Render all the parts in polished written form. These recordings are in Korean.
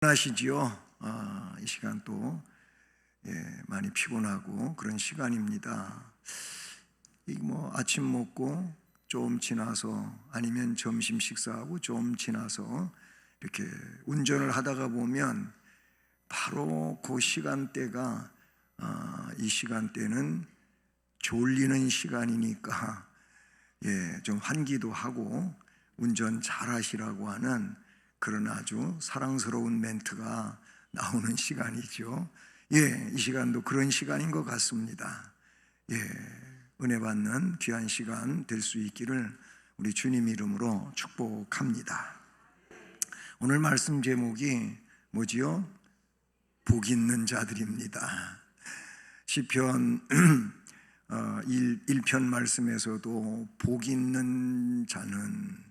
피곤하시지요? 이 시간 또 많이 피곤하고 그런 시간입니다. 아침 먹고 좀 지나서 아니면 점심 식사하고 좀 지나서 이렇게 운전을 하다가 보면 바로 그 시간대가 이 시간대는 졸리는 시간이니까 좀 환기도 하고 운전 잘 하시라고 하는 그런 아주 사랑스러운 멘트가 나오는 시간이죠. 이 시간도 그런 시간인 것 같습니다. 은혜 받는 귀한 시간 될 수 있기를 우리 주님 이름으로 축복합니다. 오늘 말씀 제목이 뭐지요? 복 있는 자들입니다. 시편 1편 말씀에서도 복 있는 자는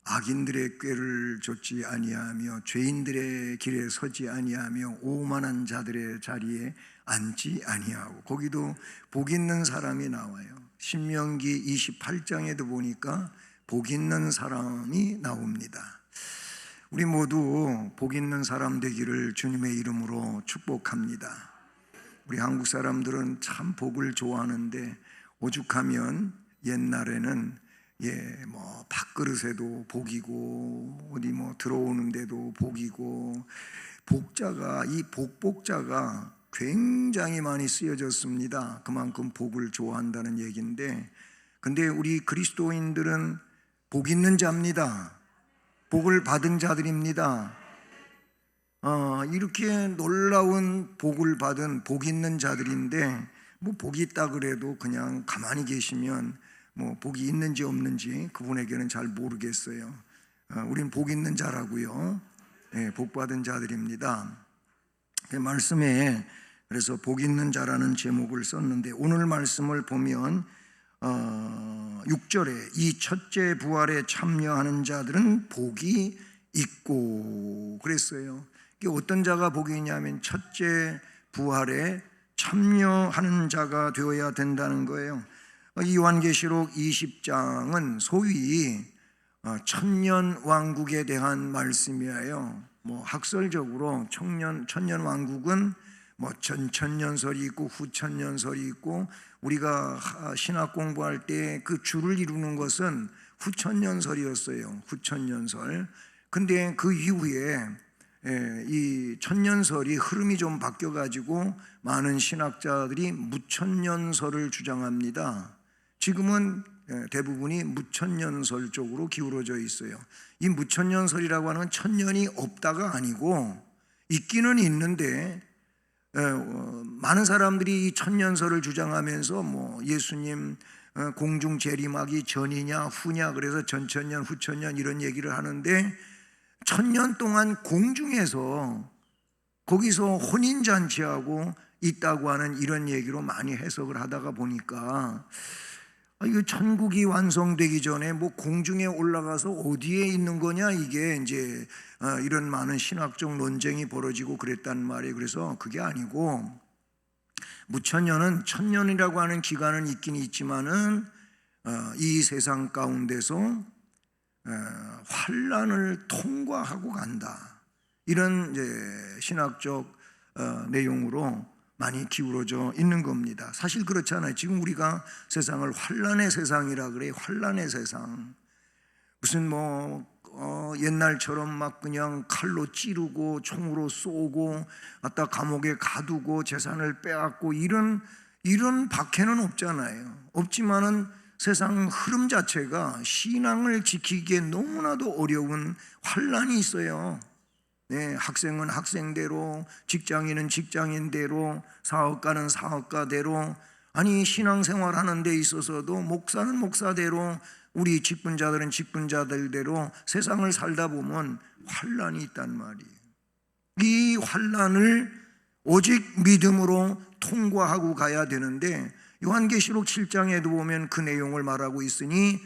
악인들의 꾀를 좇지 아니하며 죄인들의 길에 서지 아니하며 오만한 자들의 자리에 앉지 아니하고, 거기도 복 있는 사람이 나와요. 신명기 28장에도 보니까 복 있는 사람이 나옵니다. 우리 모두 복 있는 사람 되기를 주님의 이름으로 축복합니다. 우리 한국 사람들은 참 복을 좋아하는데, 오죽하면 옛날에는 밥그릇에도 복이고 어디 들어오는데도 복이고, 이 복자가 굉장히 많이 쓰여졌습니다. 그만큼 복을 좋아한다는 얘기인데, 근데 우리 그리스도인들은 복 있는 자입니다. 복을 받은 자들입니다. 이렇게 놀라운 복을 받은 복 있는 자들인데, 복이 있다 그래도 그냥 가만히 계시면 복이 있는지 없는지 그분에게는 잘 모르겠어요. 우린 복 있는 자라고요. 복 받은 자들입니다. 말씀에 그래서 복 있는 자라는 제목을 썼는데, 오늘 말씀을 보면 6절에 이 첫째 부활에 참여하는 자들은 복이 있고 그랬어요. 이게 어떤 자가 복이 있냐면 첫째 부활에 참여하는 자가 되어야 된다는 거예요. 이 요한계시록 20장은 소위 천년왕국에 대한 말씀이에요. 학설적으로 천년왕국은 전천년설이 있고 후천년설이 있고, 우리가 신학 공부할 때 그 줄을 이루는 것은 후천년설이었어요. 후천년설. 근데 그 이후에 이 천년설이 흐름이 좀 바뀌어가지고 많은 신학자들이 무천년설을 주장합니다. 지금은 대부분이 무천년설 쪽으로 기울어져 있어요. 이 무천년설이라고 하는 천년이 없다가 아니고 있기는 있는데, 많은 사람들이 이 천년설을 주장하면서 예수님 공중 재림하기 전이냐 후냐, 그래서 전천년 후천년 이런 얘기를 하는데, 천년 동안 공중에서 거기서 혼인잔치하고 있다고 하는 이런 얘기로 많이 해석을 하다가 보니까, 이거 천국이 완성되기 전에 공중에 올라가서 어디에 있는 거냐, 이게 이제 이런 많은 신학적 논쟁이 벌어지고 그랬단 말이에요. 그래서 그게 아니고, 무천년은 천년이라고 하는 기간은 있긴 있지만은 이 세상 가운데서 환란을 통과하고 간다, 이런 이제 신학적 내용으로 많이 기울어져 있는 겁니다. 사실 그렇잖아요. 지금 우리가 세상을 환란의 세상이라 그래요. 환란의 세상. 무슨 옛날처럼 그냥 칼로 찌르고 총으로 쏘고 갖다 감옥에 가두고 재산을 빼앗고 이런 박해는 없잖아요. 없지만은 세상 흐름 자체가 신앙을 지키기에 너무나도 어려운 환란이 있어요. 학생은 학생대로, 직장인은 직장인대로, 사업가는 사업가대로, 신앙생활 하는 데 있어서도 목사는 목사대로, 우리 직분자들은 직분자들대로 세상을 살다 보면 환란이 있단 말이에요. 이 환란을 오직 믿음으로 통과하고 가야 되는데, 요한계시록 7장에도 보면 그 내용을 말하고 있으니,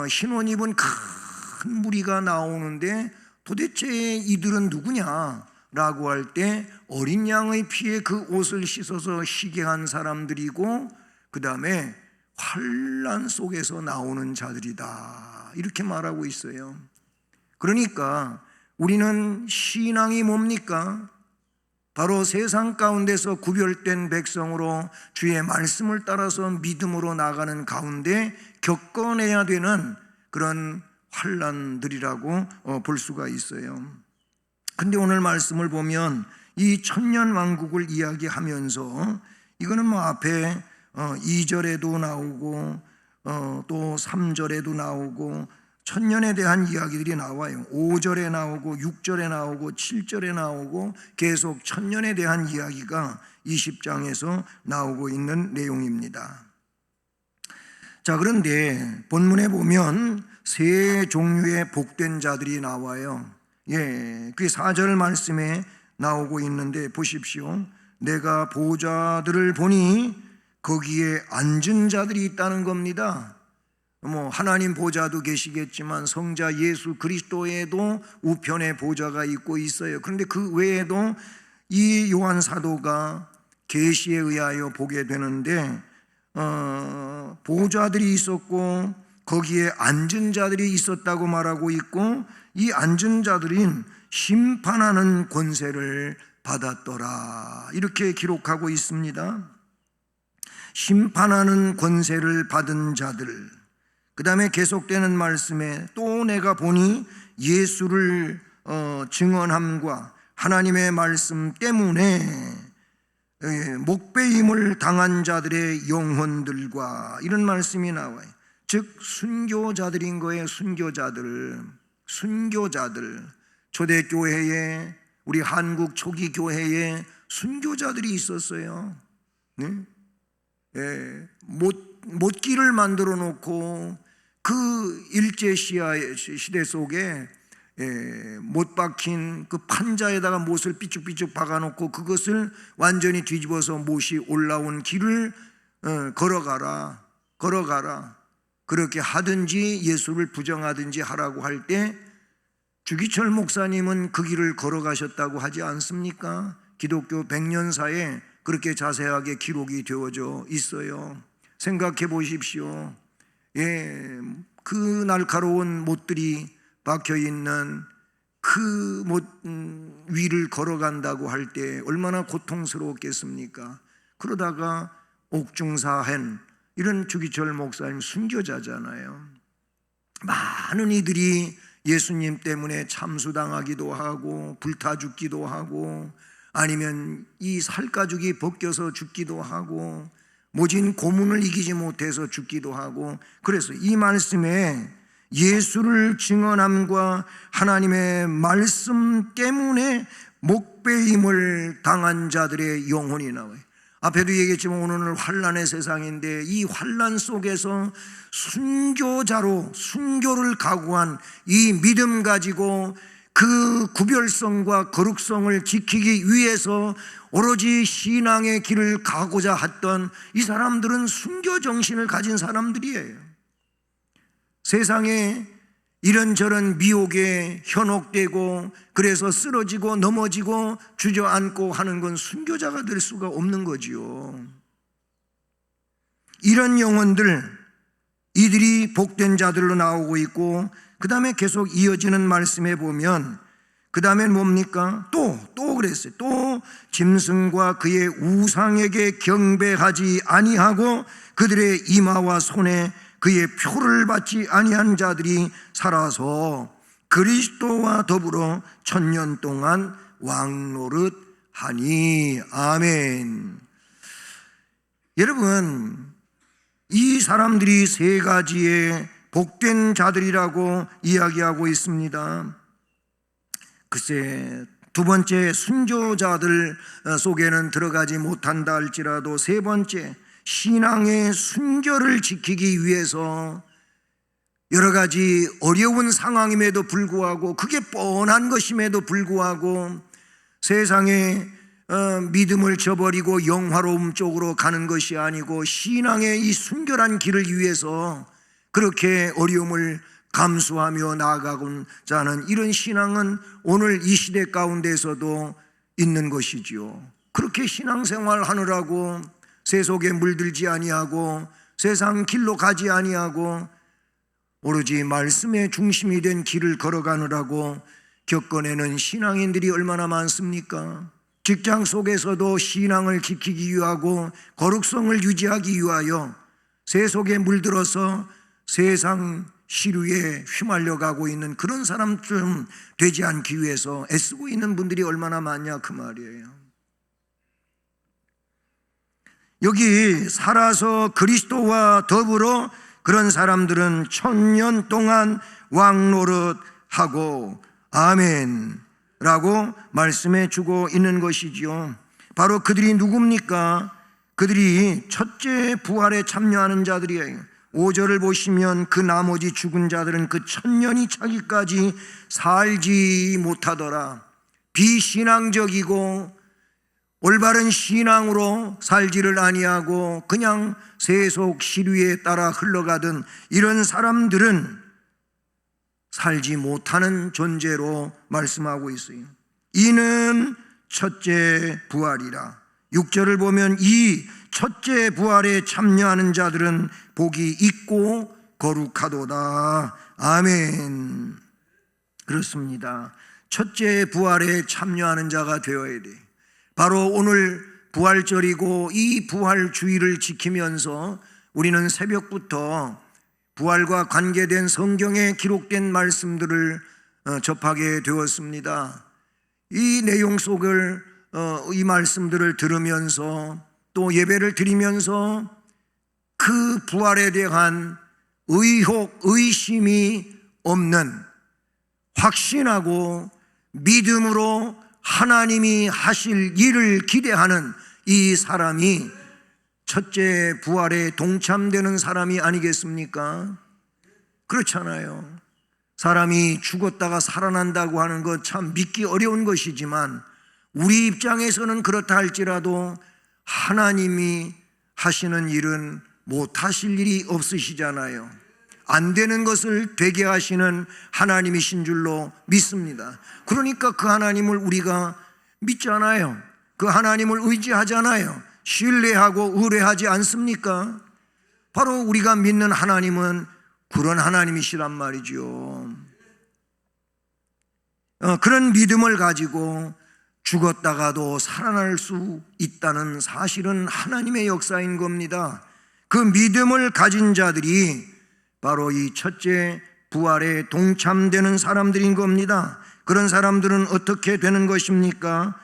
흰옷 입은 큰 무리가 나오는데 도대체 이들은 누구냐라고 할 때, 어린 양의 피에 그 옷을 씻어서 희게 한 사람들이고, 그 다음에 환란 속에서 나오는 자들이다, 이렇게 말하고 있어요. 그러니까 우리는 신앙이 뭡니까? 바로 세상 가운데서 구별된 백성으로 주의 말씀을 따라서 믿음으로 나가는 가운데 겪어내야 되는 그런 환난들이라고 볼 수가 있어요. 근데 오늘 말씀을 보면 이 천년왕국을 이야기하면서 이거는 뭐 앞에 2절에도 나오고 또 3절에도 나오고 천년에 대한 이야기들이 나와요. 5절에 나오고 6절에 나오고 7절에 나오고 계속 천년에 대한 이야기가 20장에서 나오고 있는 내용입니다. 자, 그런데 본문에 보면 세 종류의 복된 자들이 나와요. 그게 4절 말씀에 나오고 있는데 보십시오. 내가 보좌들을 보니 거기에 앉은 자들이 있다는 겁니다. 하나님 보좌도 계시겠지만 성자 예수 그리스도에도 우편에 보좌가 있고 있어요. 그런데 그 외에도 이 요한 사도가 계시에 의하여 보게 되는데 보좌들이 있었고 거기에 앉은 자들이 있었다고 말하고 있고, 이 앉은 자들인 심판하는 권세를 받았더라 이렇게 기록하고 있습니다. 심판하는 권세를 받은 자들, 그 다음에 계속되는 말씀에 또 내가 보니 예수를 증언함과 하나님의 말씀 때문에 목배임을 당한 자들의 영혼들과 이런 말씀이 나와요. 즉 순교자들인 거예요. 순교자들. 초대교회에, 우리 한국 초기 교회에 순교자들이 있었어요. 못길을 만들어 놓고 그 일제 시대 속에 못 박힌 그 판자에다가 못을 삐죽삐죽 박아놓고 그것을 완전히 뒤집어서 못이 올라온 길을 걸어가라 그렇게 하든지 예수를 부정하든지 하라고 할 때 주기철 목사님은 그 길을 걸어가셨다고 하지 않습니까? 기독교 100년사에 그렇게 자세하게 기록이 되어져 있어요. 생각해 보십시오. 그 날카로운 못들이 박혀있는 그 못 위를 걸어간다고 할 때 얼마나 고통스러웠겠습니까? 그러다가 옥중사한 이런 주기철 목사님 순교자잖아요. 많은 이들이 예수님 때문에 참수당하기도 하고 불타 죽기도 하고 아니면 이 살가죽이 벗겨서 죽기도 하고 모진 고문을 이기지 못해서 죽기도 하고, 그래서 이 말씀에 예수를 증언함과 하나님의 말씀 때문에 목배임을 당한 자들의 영혼이 나와요. 앞에도 얘기했지만 오늘은 환난의 세상인데 이 환난 속에서 순교를 각오한 이 믿음 가지고 그 구별성과 거룩성을 지키기 위해서 오로지 신앙의 길을 가고자 했던 이 사람들은 순교 정신을 가진 사람들이에요. 세상에 이런저런 미혹에 현혹되고 그래서 쓰러지고 넘어지고 주저앉고 하는 건 순교자가 될 수가 없는 거지요. 이런 영혼들, 이들이 복된 자들로 나오고 있고, 그 다음에 계속 이어지는 말씀에 보면 그 다음에 뭡니까? 또 그랬어요. 또 짐승과 그의 우상에게 경배하지 아니하고 그들의 이마와 손에 그의 표를 받지 아니한 자들이 살아서 그리스도와 더불어 천년 동안 왕노릇하니. 아멘. 여러분, 이 사람들이 세 가지의 복된 자들이라고 이야기하고 있습니다. 글쎄, 두 번째 순교자들 속에는 들어가지 못한다 할지라도 세 번째 신앙의 순교를 지키기 위해서 여러 가지 어려운 상황임에도 불구하고, 그게 뻔한 것임에도 불구하고 세상에 믿음을 저버리고 영화로움 쪽으로 가는 것이 아니고 신앙의 이 순결한 길을 위해서 그렇게 어려움을 감수하며 나아가고자 하는 이런 신앙은 오늘 이 시대 가운데서도 있는 것이지요. 그렇게 신앙생활 하느라고 세속에 물들지 아니하고 세상 길로 가지 아니하고 오로지 말씀의 중심이 된 길을 걸어가느라고 겪어내는 신앙인들이 얼마나 많습니까? 직장 속에서도 신앙을 지키기 위하고 거룩성을 유지하기 위하여 세속에 물들어서 세상 시류에 휘말려 가고 있는 그런 사람쯤 되지 않기 위해서 애쓰고 있는 분들이 얼마나 많냐 그 말이에요. 여기 살아서 그리스도와 더불어 그런 사람들은 1000년 동안 왕노릇하고 아멘 라고 말씀해 주고 있는 것이지요. 바로 그들이 누굽니까? 그들이 첫째 부활에 참여하는 자들이에요. 5절을 보시면 그 나머지 죽은 자들은 그 1000년이 차기까지 살지 못하더라. 비신앙적이고 올바른 신앙으로 살지를 아니하고 그냥 세속 시류에 따라 흘러가던 이런 사람들은 살지 못하는 존재로 말씀하고 있어요. 이는 첫째 부활이라. 6절을 보면 이 첫째 부활에 참여하는 자들은 복이 있고 거룩하도다. 아멘. 그렇습니다. 첫째 부활에 참여하는 자가 되어야 돼. 바로 오늘 부활절이고 이 부활주의를 지키면서 우리는 새벽부터 부활과 관계된 성경에 기록된 말씀들을 접하게 되었습니다. 이 내용 속을 이 말씀들을 들으면서 또 예배를 드리면서 그 부활에 대한 의혹, 의심이 없는 확신하고 믿음으로 하나님이 하실 일을 기대하는 이 사람이 첫째 부활에 동참되는 사람이 아니겠습니까? 그렇잖아요. 사람이 죽었다가 살아난다고 하는 것 참 믿기 어려운 것이지만 우리 입장에서는 그렇다 할지라도 하나님이 하시는 일은 못하실 일이 없으시잖아요. 안 되는 것을 되게 하시는 하나님이신 줄로 믿습니다. 그러니까 그 하나님을 우리가 믿잖아요. 그 하나님을 의지하잖아요. 신뢰하고 의뢰하지 않습니까? 바로 우리가 믿는 하나님은 그런 하나님이시란 말이죠. 그런 믿음을 가지고 죽었다가도 살아날 수 있다는 사실은 하나님의 역사인 겁니다. 그 믿음을 가진 자들이 바로 이 첫째 부활에 동참되는 사람들인 겁니다. 그런 사람들은 어떻게 되는 것입니까?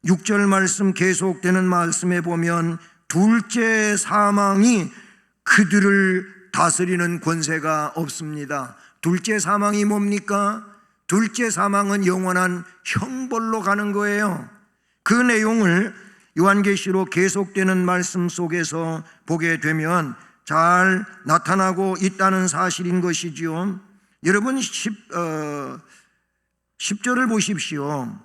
6절 말씀 계속되는 말씀에 보면 둘째 사망이 그들을 다스리는 권세가 없습니다. 둘째 사망이 뭡니까? 둘째 사망은 영원한 형벌로 가는 거예요. 그 내용을 요한계시록 계속되는 말씀 속에서 보게 되면 잘 나타나고 있다는 사실인 것이지요. 여러분 10절을 보십시오.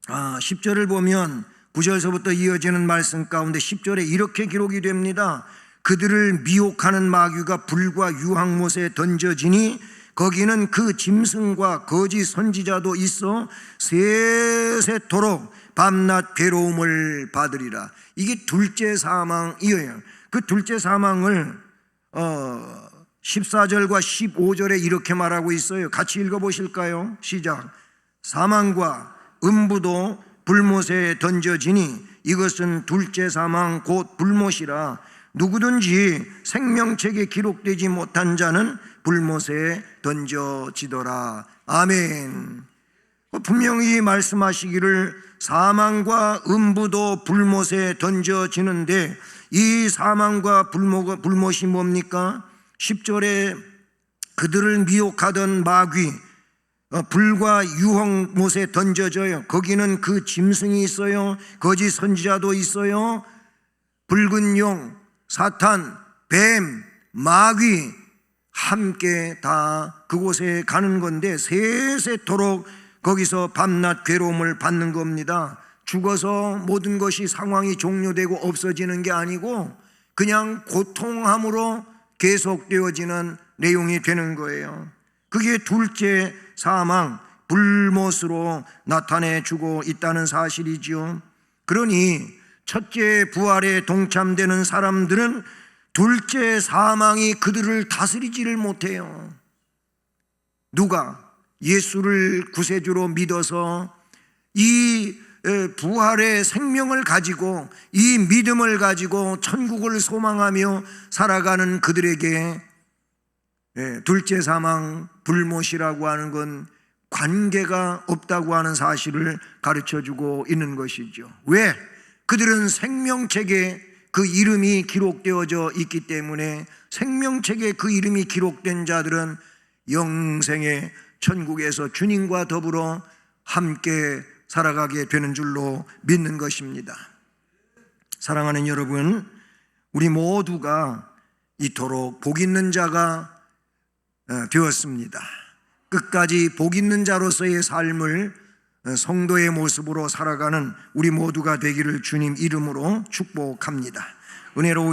10절을 보면 9절서부터 이어지는 말씀 가운데 10절에 이렇게 기록이 됩니다. 그들을 미혹하는 마귀가 불과 유황못에 던져지니 거기는 그 짐승과 거짓 선지자도 있어 세세토록 밤낮 괴로움을 받으리라. 이게 둘째 사망이에요. 그 둘째 사망을 14절과 15절에 이렇게 말하고 있어요. 같이 읽어보실까요? 시작. 사망과 음부도 불못에 던져지니 이것은 둘째 사망 곧 불못이라. 누구든지 생명책에 기록되지 못한 자는 불못에 던져지더라. 아멘. 분명히 말씀하시기를 사망과 음부도 불못에 던져지는데 이 사망과 불못이 뭡니까? 10절에 그들을 미혹하던 마귀 불과 유황못에 던져져요. 거기는 그 짐승이 있어요. 거짓 선지자도 있어요. 붉은 용, 사탄, 뱀, 마귀 함께 다 그곳에 가는 건데 세세토록 거기서 밤낮 괴로움을 받는 겁니다. 죽어서 모든 것이 상황이 종료되고 없어지는 게 아니고 그냥 고통함으로 계속되어지는 내용이 되는 거예요. 그게 둘째 사망, 불못으로 나타내주고 있다는 사실이죠. 그러니 첫째 부활에 동참되는 사람들은 둘째 사망이 그들을 다스리지를 못해요. 누가? 예수를 구세주로 믿어서 이 부활의 생명을 가지고 이 믿음을 가지고 천국을 소망하며 살아가는 그들에게 둘째 사망 불못이라고 하는 건 관계가 없다고 하는 사실을 가르쳐주고 있는 것이죠. 왜? 그들은 생명책에 그 이름이 기록되어져 있기 때문에 생명책에 그 이름이 기록된 자들은 영생의 천국에서 주님과 더불어 함께 살아가게 되는 줄로 믿는 것입니다. 사랑하는 여러분, 우리 모두가 이토록 복 있는 자가 되었습니다. 끝까지 복 있는 자로서의 삶을 성도의 모습으로 살아가는 우리 모두가 되기를 주님 이름으로 축복합니다. 은혜로운